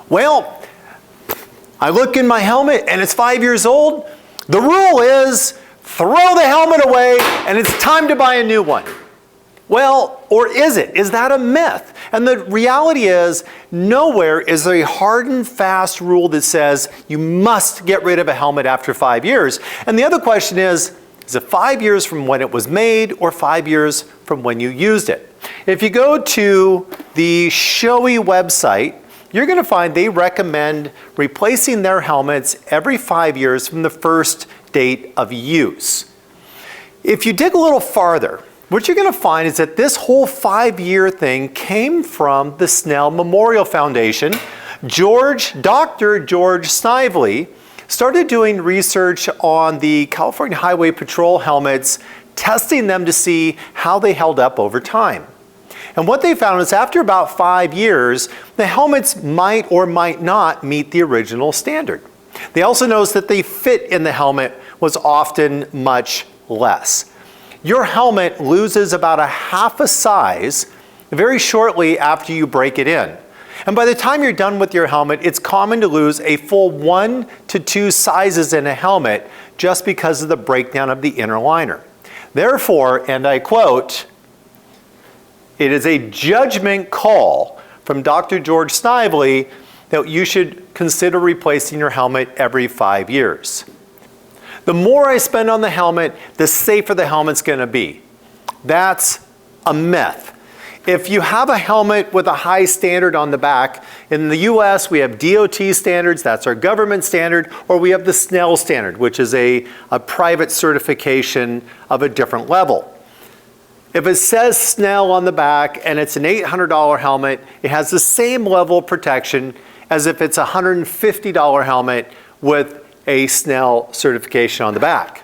Well, I look in my helmet and it's 5 years old. The rule is throw the helmet away and it's time to buy a new one. Well, or is it? Is that a myth? And the reality is, nowhere is there a hard and fast rule that says you must get rid of a helmet after 5 years. And the other question is it 5 years from when it was made or 5 years from when you used it? If you go to the Shoei website, you're going to find they recommend replacing their helmets every 5 years from the first date of use. If you dig a little farther, what you're going to find is that this whole 5-year thing came from the Snell Memorial Foundation. Dr. George Snively started doing research on the California Highway Patrol helmets, testing them to see how they held up over time. And what they found is after about 5 years, the helmets might or might not meet the original standard. They also noticed that the fit in the helmet was often much less. Your helmet loses about a half a size very shortly after you break it in. And by the time you're done with your helmet, it's common to lose a full 1 to 2 sizes in a helmet just because of the breakdown of the inner liner. Therefore, and I quote, "It is a judgment call from Dr. George Snively that you should consider replacing your helmet every 5 years. The more I spend on the helmet, the safer the helmet's going to be." That's a myth. If you have a helmet with a high standard on the back, in the US we have DOT standards, that's our government standard, or we have the Snell standard, which is a private certification of a different level. If it says Snell on the back and it's an $800 helmet, it has the same level of protection as if it's a $150 helmet with a Snell certification on the back.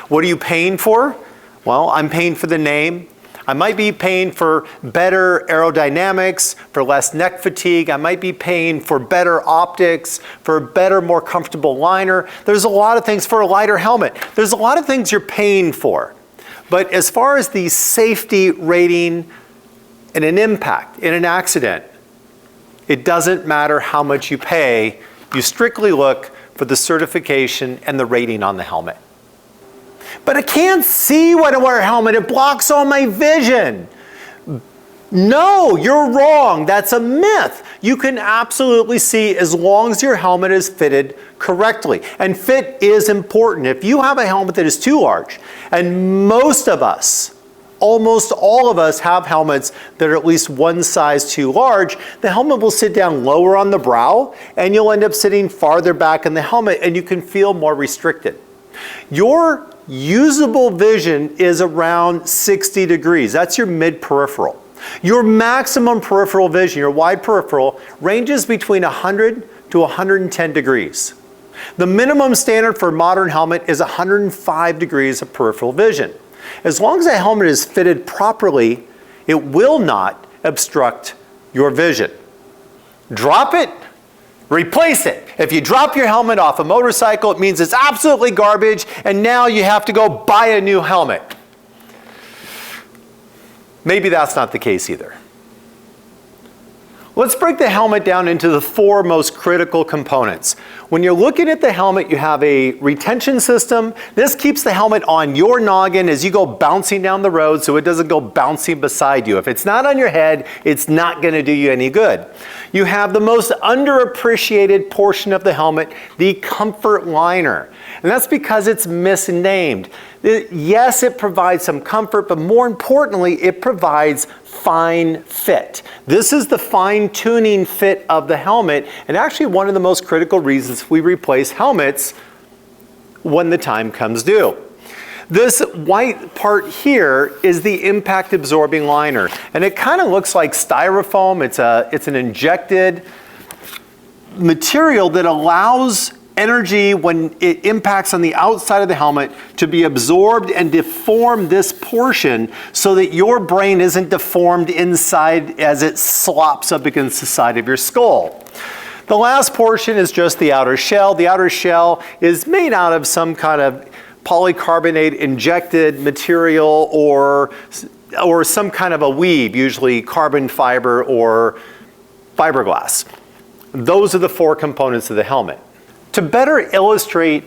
What are you paying for? Well, I'm paying for the name. I might be paying for better aerodynamics, for less neck fatigue. I might be paying for better optics, for a better, more comfortable liner. There's a lot of things for a lighter helmet. There's a lot of things you're paying for. But as far as the safety rating in an impact, in an accident, it doesn't matter how much you pay. You strictly look for the certification and the rating on the helmet. But I can't see when I wear a helmet. It blocks all my vision. No, you're wrong. That's a myth. You can absolutely see as long as your helmet is fitted correctly. And fit is important. If you have a helmet that is too large, and most of us, almost all of us have helmets that are at least one size too large, the helmet will sit down lower on the brow and you'll end up sitting farther back in the helmet and you can feel more restricted. Your usable vision is around 60 degrees. That's your mid-peripheral. Your maximum peripheral vision, your wide peripheral, ranges between 100 to 110 degrees. The minimum standard for a modern helmet is 105 degrees of peripheral vision. As long as the helmet is fitted properly, it will not obstruct your vision. Drop it, replace it. If you drop your helmet off a motorcycle, it means it's absolutely garbage, and now you have to go buy a new helmet. Maybe that's not the case either. Let's break the helmet down into the 4 most critical components. When you're looking at the helmet, you have a retention system. This keeps the helmet on your noggin as you go bouncing down the road so it doesn't go bouncing beside you. If it's not on your head, it's not going to do you any good. You have the most underappreciated portion of the helmet, the comfort liner. And that's because it's misnamed. Yes, it provides some comfort, but more importantly, it provides fine fit. This is the fine-tuning fit of the helmet, and actually one of the most critical reasons we replace helmets when the time comes due. This white part here is the impact absorbing liner, and it kind of looks like styrofoam. It's an injected material that allows energy when it impacts on the outside of the helmet to be absorbed and deform this portion so that your brain isn't deformed inside as it slops up against the side of your skull. The last portion is just the outer shell. The outer shell is made out of some kind of polycarbonate injected material or some kind of a weave, usually carbon fiber or fiberglass. Those are the 4 components of the helmet. To better illustrate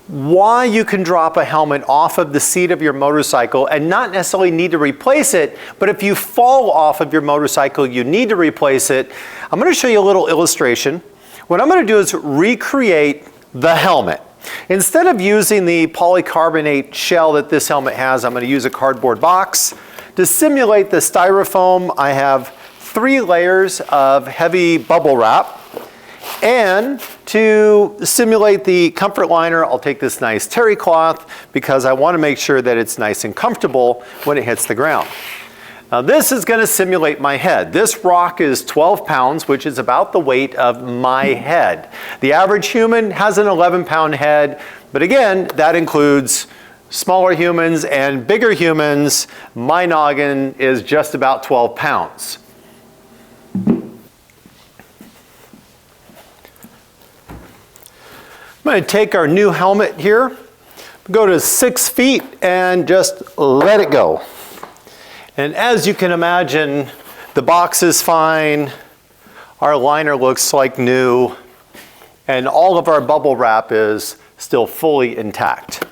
why you can drop a helmet off of the seat of your motorcycle and not necessarily need to replace it, but if you fall off of your motorcycle, you need to replace it, I'm going to show you a little illustration. What I'm going to do is recreate the helmet. Instead of using the polycarbonate shell that this helmet has, I'm going to use a cardboard box. To simulate the styrofoam, I have 3 layers of heavy bubble wrap. And to simulate the comfort liner, I'll take this nice terry cloth because I want to make sure that it's nice and comfortable when it hits the ground. Now this is going to simulate my head. This rock is 12 pounds, which is about the weight of my head. The average human has an 11-pound head, but again, that includes smaller humans and bigger humans. My noggin is just about 12 pounds. I'm going to take our new helmet here, go to 6 feet and just let it go. And as you can imagine, the box is fine, our liner looks like new, and all of our bubble wrap is still fully intact.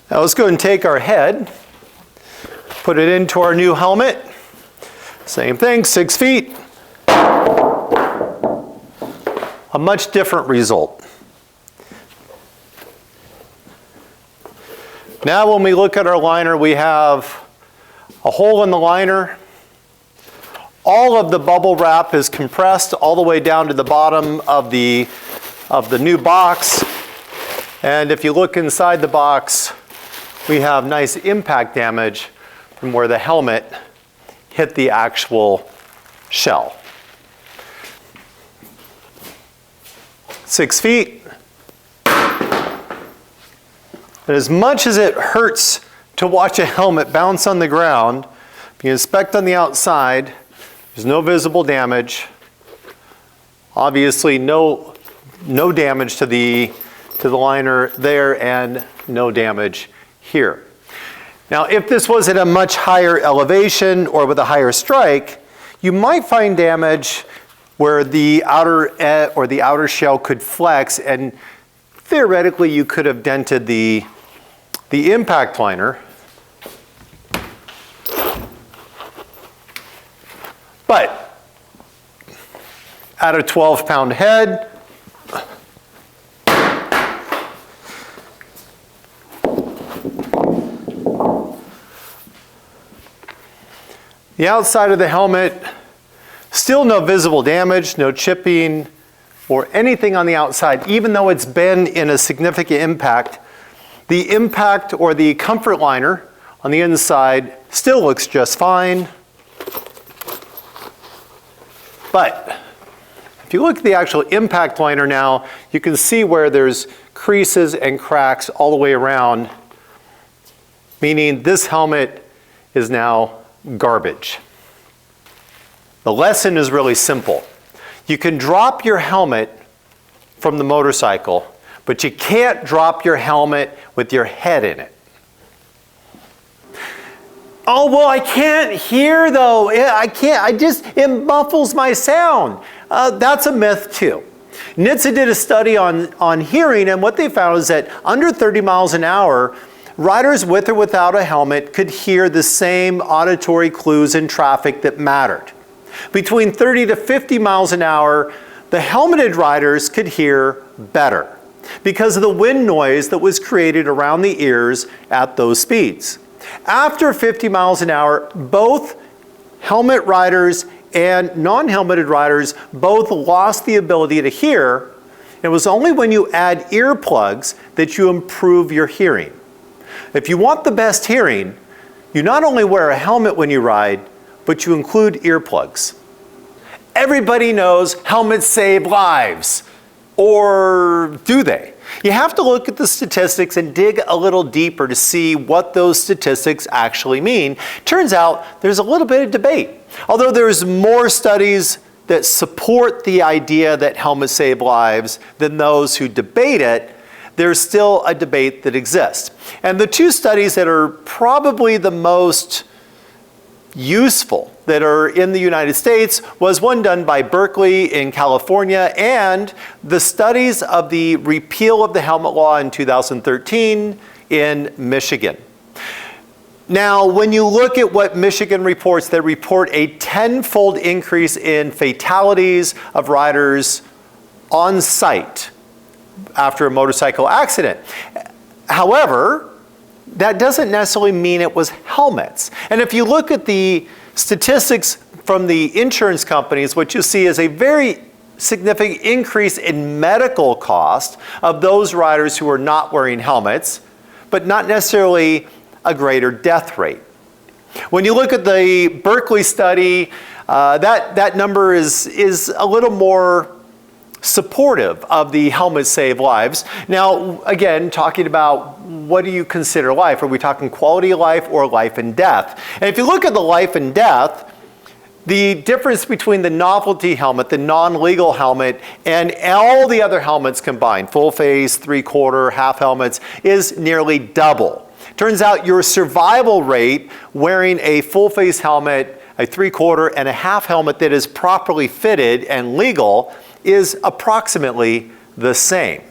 Now let's go and take our head, put it into our new helmet. Same thing, 6 feet. A much different result. Now when we look at our liner, we have a hole in the liner. All of the bubble wrap is compressed all the way down to the bottom of the new box. And if you look inside the box, we have nice impact damage from where the helmet hit the actual shell. 6 feet. And as much as it hurts to watch a helmet bounce on the ground, if you inspect on the outside, there's no visible damage. Obviously no damage to the liner there and no damage here. Now if this was at a much higher elevation or with a higher strike, you might find damage where the outer shell could flex, and theoretically you could have dented the impact liner. But at a 12-pound head, the outside of the helmet, still no visible damage, no chipping or anything on the outside, even though it's been in a significant impact. The impact or the comfort liner on the inside still looks just fine. But if you look at the actual impact liner now, you can see where there's creases and cracks all the way around, meaning this helmet is now garbage. The lesson is really simple. You can drop your helmet from the motorcycle, but you can't drop your helmet with your head in it. Oh, well, I can't hear though. I can't, it muffles my sound. That's a myth too. NHTSA did a study on hearing, and what they found is that under 30 miles an hour, riders with or without a helmet could hear the same auditory clues in traffic that mattered. Between 30 to 50 miles an hour, the helmeted riders could hear better because of the wind noise that was created around the ears at those speeds. After 50 miles an hour, both helmet riders and non-helmeted riders both lost the ability to hear. It was only when you add earplugs that you improve your hearing. If you want the best hearing, you not only wear a helmet when you ride, but you include earplugs. Everybody knows helmets save lives, or do they? You have to look at the statistics and dig a little deeper to see what those statistics actually mean. Turns out there's a little bit of debate. Although there's more studies that support the idea that helmets save lives than those who debate it, there's still a debate that exists. And the two studies that are probably the most useful that are in the United States was one done by Berkeley in California and the studies of the repeal of the helmet law in 2013 in Michigan. Now, when you look at what Michigan reports, they report a 10-fold increase in fatalities of riders on site after a motorcycle accident. However, that doesn't necessarily mean it was helmets. And if you look at the statistics from the insurance companies, what you see is a very significant increase in medical cost of those riders who are not wearing helmets, but not necessarily a greater death rate. When you look at the Berkeley study, that number is a little more supportive of the helmets save lives. Now, again, talking about what do you consider life? Are we talking quality of life or life and death? And if you look at the life and death, the difference between the novelty helmet, the non-legal helmet, and all the other helmets combined, full face, three-quarter, half helmets, is nearly double. Turns out your survival rate wearing a full face helmet, a three-quarter, and a half helmet that is properly fitted and legal is approximately the same.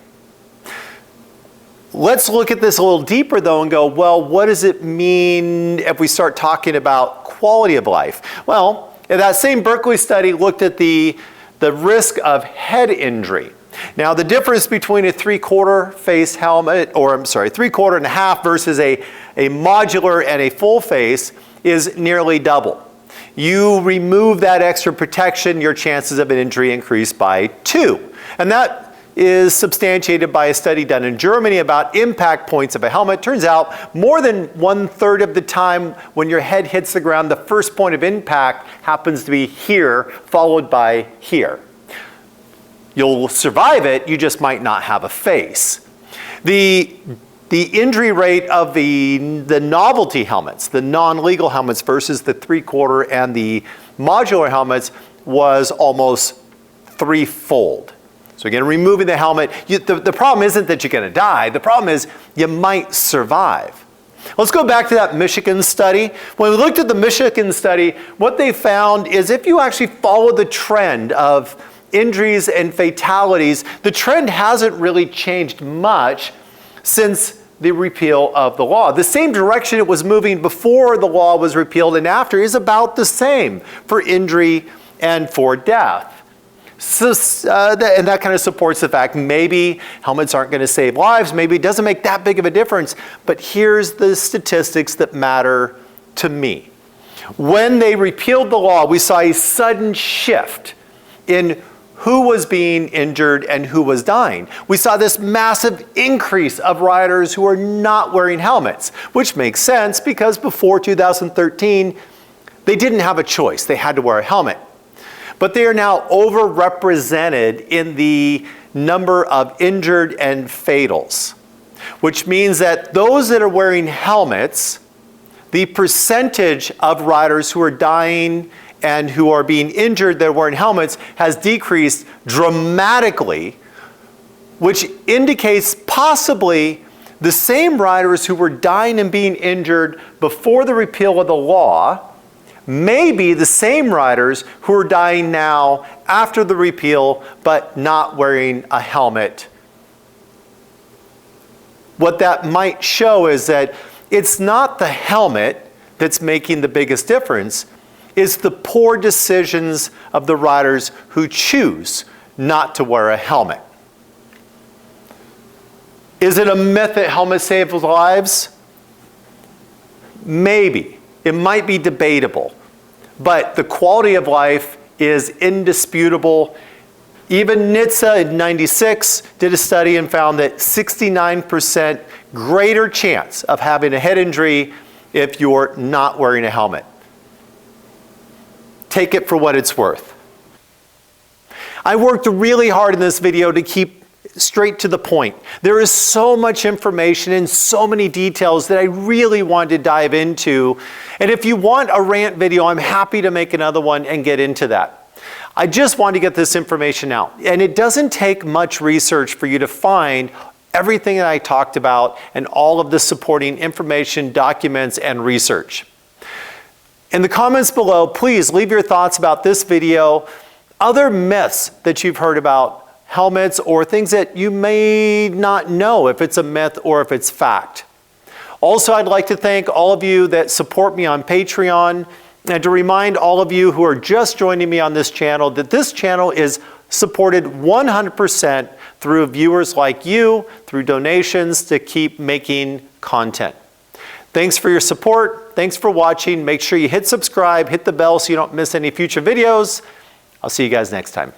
Let's look at this a little deeper though and go, well, what does it mean if we start talking about quality of life? Well, that same Berkeley study looked at the risk of head injury. Now, the difference between a three-quarter face helmet, or I'm sorry, three-quarter and a half versus a modular and a full face is nearly double. You remove that extra protection, your chances of an injury increase by 2. And that is substantiated by a study done in Germany about impact points of a helmet. Turns out more than 1/3 of the time when your head hits the ground, the first point of impact happens to be here, followed by here. You'll survive it, you just might not have a face. The injury rate of the novelty helmets, the non-legal helmets versus the three-quarter and the modular helmets was almost 3-fold. So again, removing the helmet, the problem isn't that you're going to die. The problem is you might survive. Let's go back to that Michigan study. When we looked at the Michigan study, what they found is if you actually follow the trend of injuries and fatalities, the trend hasn't really changed much since the repeal of the law. The same direction it was moving before the law was repealed and after is about the same for injury and for death. So, and that kind of supports the fact maybe helmets aren't going to save lives, maybe it doesn't make that big of a difference, but here's the statistics that matter to me. When they repealed the law, we saw a sudden shift in who was being injured and who was dying. We saw this massive increase of riders who are not wearing helmets, which makes sense because before 2013, they didn't have a choice. They had to wear a helmet. But they are now overrepresented in the number of injured and fatals, which means that those that are wearing helmets, the percentage of riders who are dying and who are being injured that are wearing helmets has decreased dramatically, which indicates possibly the same riders who were dying and being injured before the repeal of the law may be the same riders who are dying now after the repeal but not wearing a helmet. What that might show is that it's not the helmet that's making the biggest difference. It's the poor decisions of the riders who choose not to wear a helmet. Is it a myth that helmets save lives? Maybe. It might be debatable. But the quality of life is indisputable. Even NHTSA in '96 did a study and found that 69% greater chance of having a head injury if you're not wearing a helmet. Take it for what it's worth. I worked really hard in this video to keep straight to the point. There is so much information and so many details that I really wanted to dive into. And if you want a rant video, I'm happy to make another one and get into that. I just wanted to get this information out. And it doesn't take much research for you to find everything that I talked about and all of the supporting information, documents, and research. In the comments below, please leave your thoughts about this video, other myths that you've heard about helmets, or things that you may not know if it's a myth or if it's fact. Also, I'd like to thank all of you that support me on Patreon, and to remind all of you who are just joining me on this channel that this channel is supported 100% through viewers like you, through donations to keep making content. Thanks for your support. Thanks for watching. Make sure you hit subscribe, hit the bell so you don't miss any future videos. I'll see you guys next time.